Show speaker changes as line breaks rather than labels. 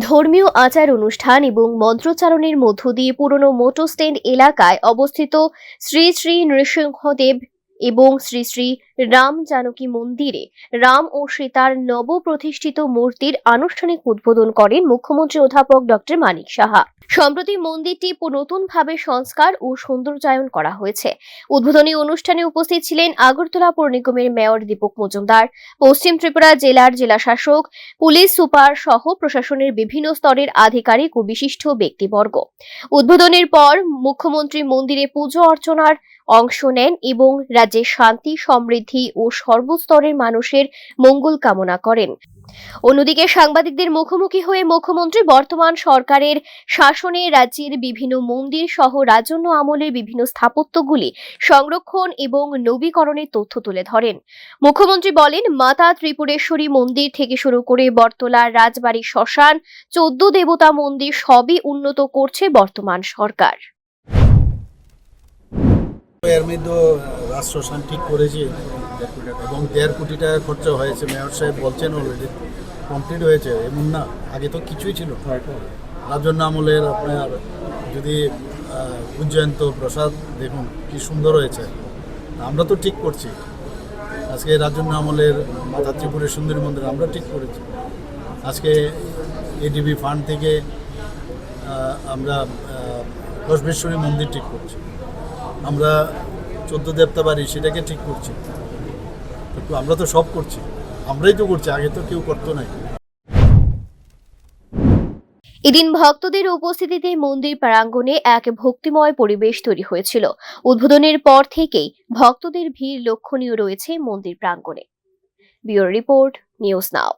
ধর্মীয় আচার অনুষ্ঠান এবং মন্ত্রোচ্চারণের মধ্য দিয়ে পুরনো মোটর স্ট্যান্ড এলাকায় অবস্থিত শ্রী শ্রী নৃসিংহদেব এবং শ্রী শ্রী রাম জানকী মন্দিরে রাম ও সীতার নবপ্রতিষ্ঠিত মূর্তির আনুষ্ঠানিক উদ্বোধন করেন মুখ্যমন্ত্রী অধ্যাপক ডক্টর মানিক সাহা। সম্প্রতি মন্দিরটি নতুনভাবে সংস্কার ও সৌন্দর্যায়ন করা হয়েছে। উদ্বোধনী অনুষ্ঠানে উপস্থিত ছিলেন আগরতলা পৌর নিগমের মেয়র দীপক মজুমদার, পশ্চিম ত্রিপুরা জেলার জেলাশাসক, পুলিশ সুপার সহ প্রশাসনের বিভিন্ন স্তরের আধিকারিক ও বিশিষ্ট ব্যক্তিবর্গ। উদ্বোধনের পর মুখ্যমন্ত্রী মন্দিরে পুজো অর্চনার অংশ নেন এবং রাজ্যের শান্তি, সমৃদ্ধি ও সর্বস্তরের মানুষের মঙ্গল কামনা করেন। অন্যদিকে সাংবাদিকদের মুখোমুখি হয়ে মুখ্যমন্ত্রী বর্তমান সরকারের শাসনে রাজ্যের বিভিন্ন মন্দির সহ রাজন্য আমলের বিভিন্ন স্থাপত্যগুলি সংরক্ষণ এবং নবীকরণের তথ্য তুলে ধরেন। মুখ্যমন্ত্রী বলেন, মাতা ত্রিপুরেশ্বরী মন্দির থেকে শুরু করে বটতলার রাজবাড়ি, শ্মশান, 14 দেবতা মন্দির সবই উন্নত করছে বর্তমান সরকার।
এর মধ্যে রাজশ্মশান ঠিক করেছি এবং 1.5 কোটি টাকা খরচা হয়েছে। মেয়র সাহেব বলছেন অলরেডি কমপ্লিট হয়েছে, এমন না আগে তো কিছুই ছিল। রাজন্য আমলের আপনার যদি উজ্জয়ন্ত প্রসাদ দেখুন কি সুন্দর হয়েছে, আমরা তো ঠিক করছি। আজকে রাজন্য আমলের মাতা ত্রিপুরের সুন্দরী মন্দির আমরা ঠিক করেছি। আজকে এডিবি ফান্ড থেকে আমরা কসবেশ্বরী মন্দির ঠিক করছি, আমরা 14 দেবতা বাড়ি সেটাকে ঠিক করছি। কিন্তু আমরা তো সব করছি, আমরাই তো করছি, আগে তো কেউ করতো নাই।
এদিন ভক্তদের উপস্থিতিতে মন্দির প্রাঙ্গণে এক ভক্তিময় পরিবেশ তৈরি হয়েছিল। উদ্বোধনের পর থেকেই ভক্তদের ভিড় লক্ষণীয় রয়েছে মন্দির প্রাঙ্গণে। Bureau report, news now.